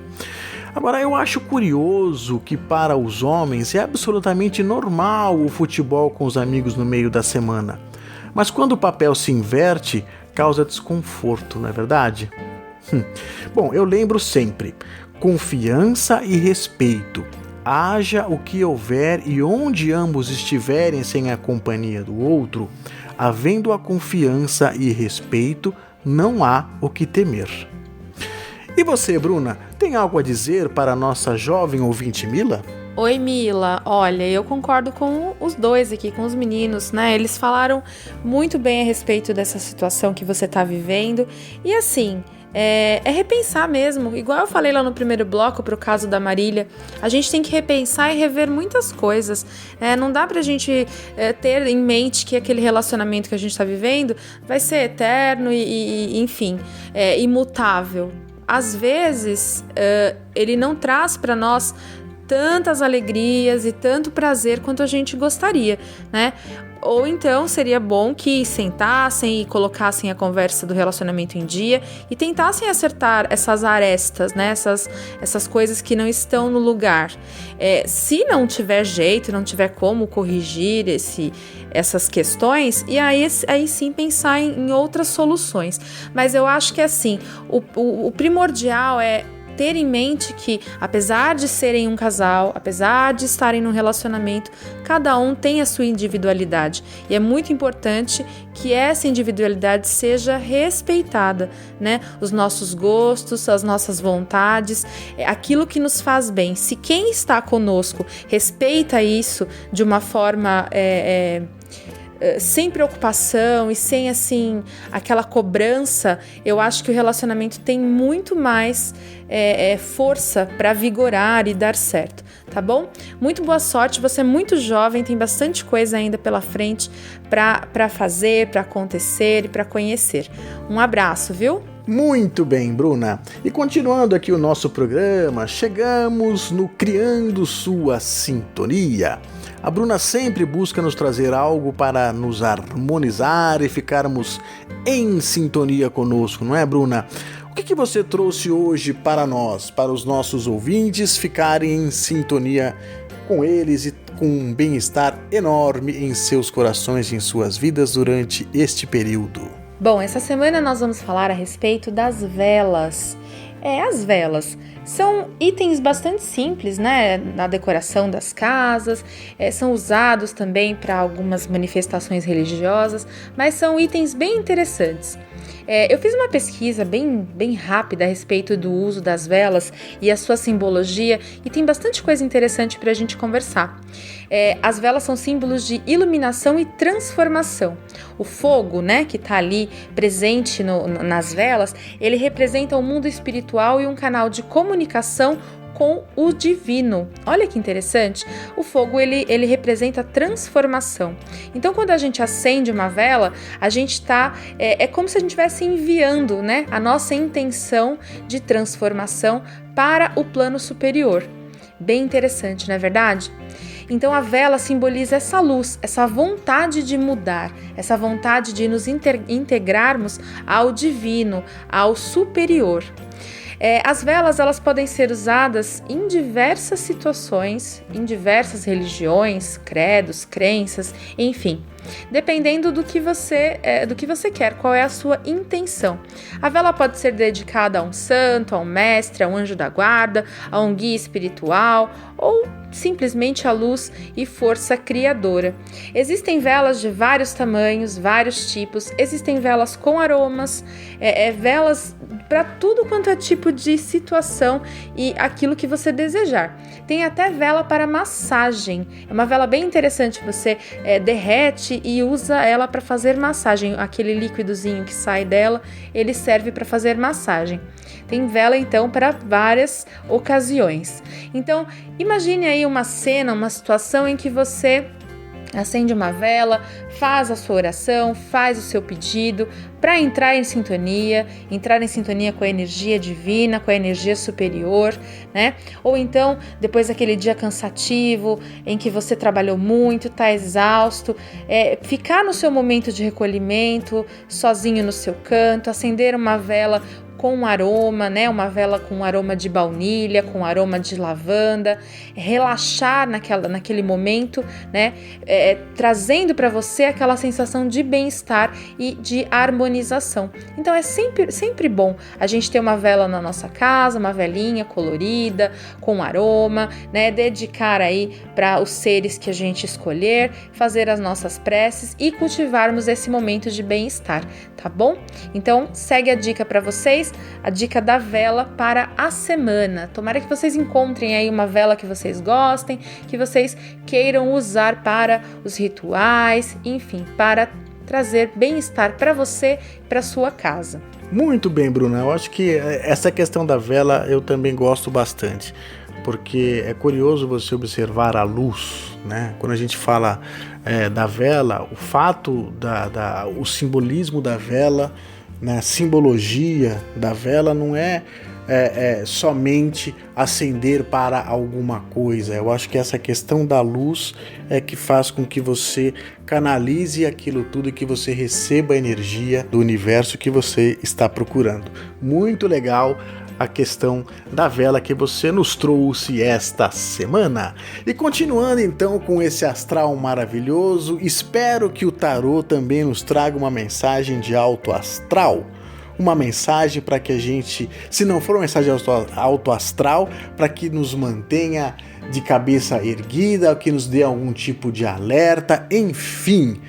[SPEAKER 3] Agora, eu acho curioso que para os homens é absolutamente normal o futebol com os amigos no meio da semana. Mas quando o papel se inverte, causa desconforto, não é verdade? Bom, eu lembro sempre, confiança e respeito. Haja o que houver e onde ambos estiverem sem a companhia do outro, havendo a confiança e respeito, não há o que temer. E você, Bruna, tem algo a dizer para a nossa jovem ouvinte Mila?
[SPEAKER 4] Oi, Mila. Olha, eu concordo com os dois aqui, com os meninos, né? Eles falaram muito bem a respeito dessa situação que você está vivendo. E assim, é repensar mesmo. Igual eu falei lá no primeiro bloco pro caso da Marília, a gente tem que repensar e rever muitas coisas. Não dá pra gente ter em mente que aquele relacionamento que a gente tá vivendo vai ser eterno e enfim, imutável. Às vezes, ele não traz pra nós tantas alegrias e tanto prazer quanto a gente gostaria, né? Ou então seria bom que sentassem e colocassem a conversa do relacionamento em dia e tentassem acertar essas arestas, né? Essas coisas que não estão no lugar. Se não tiver jeito, não tiver como corrigir essas questões, e aí sim pensar em outras soluções. Mas eu acho que assim, o primordial é ter em mente que, apesar de serem um casal, apesar de estarem num relacionamento, cada um tem a sua individualidade. E é muito importante que essa individualidade seja respeitada, né? Os nossos gostos, as nossas vontades, aquilo que nos faz bem. Se quem está conosco respeita isso de uma forma sem preocupação e sem, assim, aquela cobrança, eu acho que o relacionamento tem muito mais força para vigorar e dar certo, tá bom? Muito boa sorte, você é muito jovem, tem bastante coisa ainda pela frente para fazer, para acontecer e para conhecer. Um abraço, viu?
[SPEAKER 3] Muito bem, Bruna. E continuando aqui o nosso programa, chegamos no Criando Sua Sintonia. A Bruna sempre busca nos trazer algo para nos harmonizar e ficarmos em sintonia conosco, não é, Bruna? O que você trouxe hoje para nós, para os nossos ouvintes ficarem em sintonia com eles e com um bem-estar enorme em seus corações e em suas vidas durante este período?
[SPEAKER 4] Bom, essa semana nós vamos falar a respeito das velas. As velas são itens bastante simples, né, na decoração das casas, são usados também para algumas manifestações religiosas, mas são itens bem interessantes. Eu fiz uma pesquisa bem rápida a respeito do uso das velas e a sua simbologia, e tem bastante coisa interessante para a gente conversar. As velas são símbolos de iluminação e transformação. O fogo, né, que está ali presente nas velas, ele representa o mundo espiritual e um canal de comunicação com o divino. Olha que interessante. O fogo, ele representa transformação. Então, quando a gente acende uma vela, a gente está... É como se a gente estivesse enviando, né, a nossa intenção de transformação para o plano superior. Bem interessante, não é verdade? Então, a vela simboliza essa luz, essa vontade de mudar, essa vontade de nos integrarmos ao divino, ao superior. As velas, elas podem ser usadas em diversas situações, em diversas religiões, credos, crenças, enfim, dependendo do que você quer, qual é a sua intenção. A vela pode ser dedicada a um santo, a um mestre, a um anjo da guarda, a um guia espiritual ou simplesmente a luz e força criadora. Existem velas de vários tamanhos, vários tipos, existem velas com aromas, velas para tudo quanto é tipo de situação e aquilo que você desejar. Tem até vela para massagem, é uma vela bem interessante, você derrete e usa ela para fazer massagem, aquele líquidozinho que sai dela, ele serve para fazer massagem. Tem vela então para várias ocasiões. Então, imagine aí uma cena, uma situação em que você acende uma vela, faz a sua oração, faz o seu pedido para entrar em sintonia com a energia divina, com a energia superior, né? Ou então, depois daquele dia cansativo, em que você trabalhou muito, está exausto, ficar no seu momento de recolhimento, sozinho no seu canto, acender uma vela com um aroma, né? Uma vela com um aroma de baunilha, com um aroma de lavanda, relaxar naquele momento, né? Trazendo para você aquela sensação de bem-estar e de harmonização. Então é sempre bom a gente ter uma vela na nossa casa, uma velinha colorida, com aroma, né? Dedicar aí para os seres que a gente escolher, fazer as nossas preces e cultivarmos esse momento de bem-estar, tá bom? Então segue a dica para vocês, a dica da vela para a semana. Tomara que vocês encontrem aí uma vela que vocês gostem, que vocês queiram usar para os rituais, enfim, para trazer bem-estar para você e para sua casa.
[SPEAKER 3] Muito bem, Bruna. Eu acho que essa questão da vela eu também gosto bastante, porque é curioso você observar a luz, né? Quando a gente fala da vela, o fato o simbolismo da vela, né? A simbologia da vela não é somente acender para alguma coisa. Eu acho que essa questão da luz é que faz com que você canalize aquilo tudo e que você receba a energia do universo que você está procurando. Muito legal a questão da vela que você nos trouxe esta semana. E continuando então com esse astral maravilhoso, espero que o tarô também nos traga uma mensagem de alto astral. Uma mensagem para que a gente, se não for uma mensagem alto astral, para que nos mantenha de cabeça erguida, que nos dê algum tipo de alerta, enfim.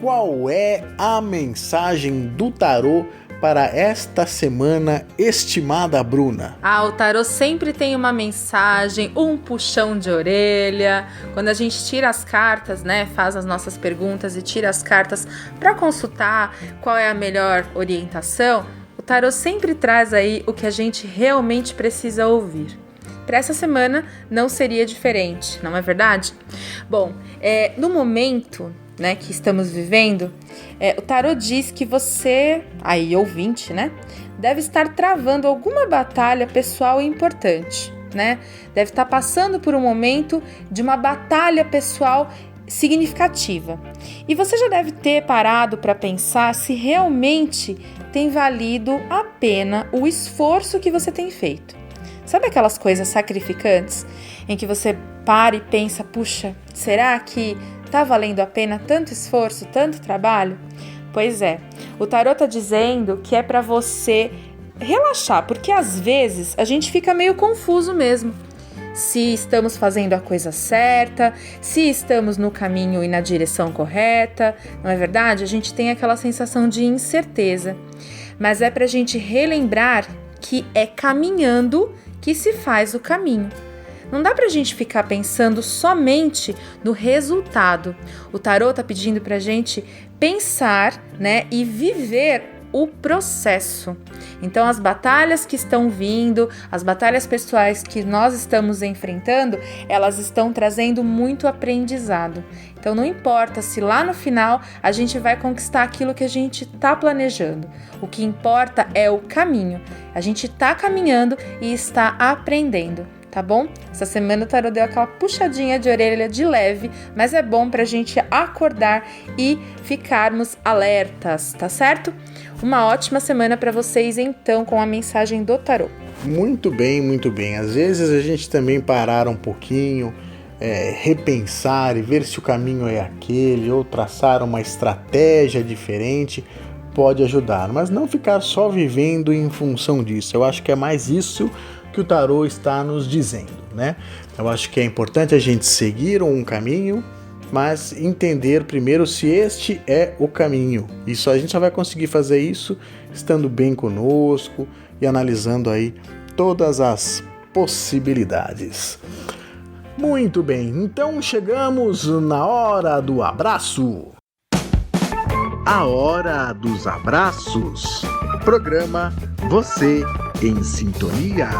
[SPEAKER 3] Qual é a mensagem do tarô para esta semana, estimada Bruna?
[SPEAKER 4] O tarô sempre tem uma mensagem, um puxão de orelha. Quando a gente tira as cartas, né, faz as nossas perguntas e tira as cartas para consultar qual é a melhor orientação, o tarô sempre traz aí o que a gente realmente precisa ouvir. Para essa semana não seria diferente, não é verdade? Bom, no momento, né, que estamos vivendo, o tarô diz que você, aí ouvinte, né, deve estar travando alguma batalha pessoal importante, né? Deve estar passando por um momento de uma batalha pessoal significativa. E você já deve ter parado para pensar se realmente tem valido a pena o esforço que você tem feito. Sabe aquelas coisas sacrificantes em que você para e pensa, puxa, será que tá valendo a pena tanto esforço, tanto trabalho? Pois é, o tarô tá dizendo que é para você relaxar, porque às vezes a gente fica meio confuso mesmo. Se estamos fazendo a coisa certa, se estamos no caminho e na direção correta, não é verdade? A gente tem aquela sensação de incerteza, mas é pra gente relembrar que é caminhando que se faz o caminho. Não dá pra gente ficar pensando somente no resultado. O tarô tá pedindo pra gente pensar, né, e viver o processo. Então, as batalhas que estão vindo, as batalhas pessoais que nós estamos enfrentando, elas estão trazendo muito aprendizado. Então, não importa se lá no final a gente vai conquistar aquilo que a gente está planejando. O que importa é o caminho. A gente está caminhando e está aprendendo. Tá bom? Essa semana o tarô deu aquela puxadinha de orelha de leve, mas é bom pra gente acordar e ficarmos alertas, tá certo? Uma ótima semana para vocês então com a mensagem do tarô.
[SPEAKER 3] Muito bem, muito bem. Às vezes a gente também parar um pouquinho, repensar e ver se o caminho é aquele, ou traçar uma estratégia diferente pode ajudar, mas não ficar só vivendo em função disso. Eu acho que é mais isso que o tarô está nos dizendo, né? Eu acho que é importante a gente seguir um caminho, mas entender primeiro se este é o caminho. Isso a gente só vai conseguir fazer isso estando bem conosco e analisando aí todas as possibilidades. Muito bem, então chegamos na hora do abraço. A hora dos abraços. Programa Você em Sintonia.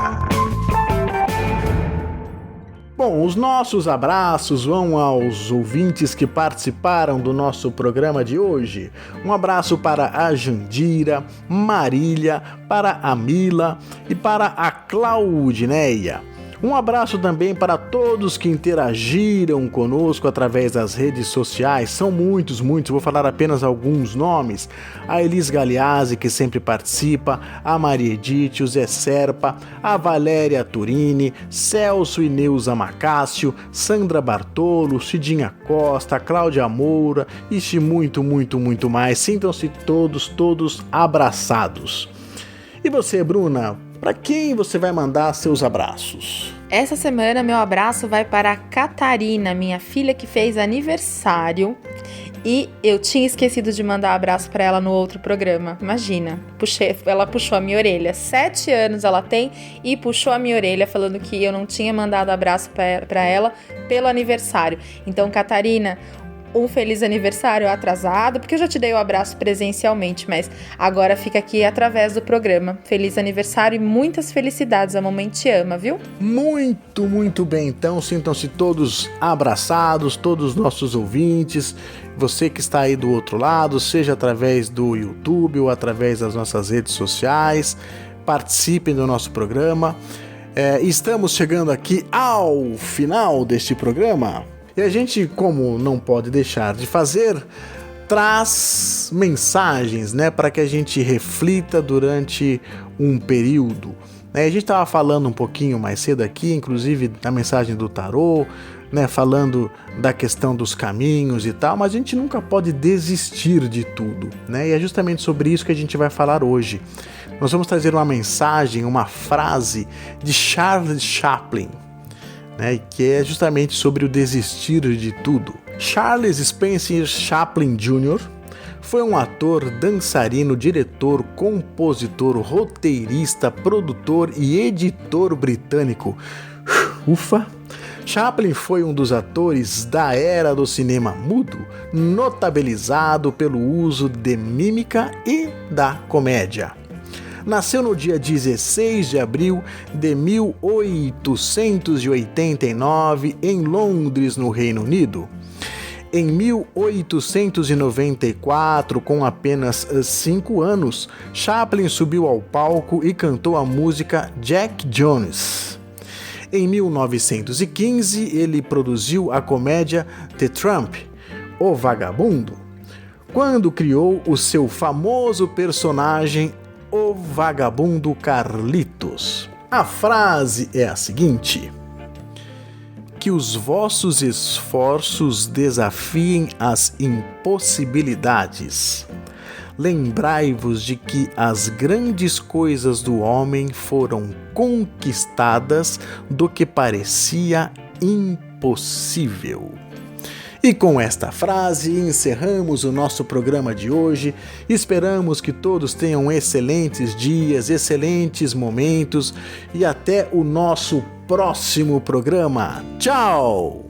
[SPEAKER 3] Bom, os nossos abraços vão aos ouvintes que participaram do nosso programa de hoje. Um abraço para a Jandira, Marília, para a Mila e para a Claudineia. Um abraço também para todos que interagiram conosco através das redes sociais. São muitos, vou falar apenas alguns nomes. A Elis Galeazzi, que sempre participa, a Maria Edith, o Zé Serpa, a Valéria Turini, Celso e Neuza Macácio, Sandra Bartolo, Cidinha Costa, Cláudia Moura e muito mais. Sintam-se todos abraçados. E você, Bruna? Para quem você vai mandar seus abraços?
[SPEAKER 4] Essa semana meu abraço vai para a Catarina, minha filha que fez aniversário. E eu tinha esquecido de mandar abraço para ela no outro programa. Imagina, ela puxou a minha orelha. 7 anos ela tem e puxou a minha orelha falando que eu não tinha mandado abraço para ela pelo aniversário. Então, Catarina, um feliz aniversário atrasado, porque eu já te dei o abraço presencialmente, mas agora fica aqui através do programa. Feliz aniversário e muitas felicidades, a mamãe te ama, viu?
[SPEAKER 3] Muito bem, então sintam-se todos abraçados, todos os nossos ouvintes, você que está aí do outro lado, seja através do YouTube ou através das nossas redes sociais, participem do nosso programa. Estamos chegando aqui ao final deste programa. E a gente, como não pode deixar de fazer, traz mensagens, né, para que a gente reflita durante um período. A gente estava falando um pouquinho mais cedo aqui, inclusive na mensagem do tarô, né, falando da questão dos caminhos e tal, mas a gente nunca pode desistir de tudo, né? E é justamente sobre isso que a gente vai falar hoje. Nós vamos trazer uma mensagem, uma frase de Charles Chaplin, né, que é justamente sobre o desistir de tudo. Charles Spencer Chaplin Jr. foi um ator, dançarino, diretor, compositor, roteirista, produtor e editor britânico. Ufa! Chaplin foi um dos atores da era do cinema mudo, notabilizado pelo uso de mímica e da comédia. Nasceu no dia 16 de abril de 1889 em Londres, no Reino Unido. Em 1894, com apenas 5 anos, Chaplin subiu ao palco e cantou a música Jack Jones. Em 1915, ele produziu a comédia The Tramp, O Vagabundo, quando criou o seu famoso personagem O Vagabundo Carlitos. A frase é a seguinte: que os vossos esforços desafiem as impossibilidades. lembrai-vos de que as grandes coisas do homem foram conquistadas do que parecia impossível. E com esta frase encerramos o nosso programa de hoje. Esperamos que todos tenham excelentes dias, excelentes momentos e até o nosso próximo programa. Tchau!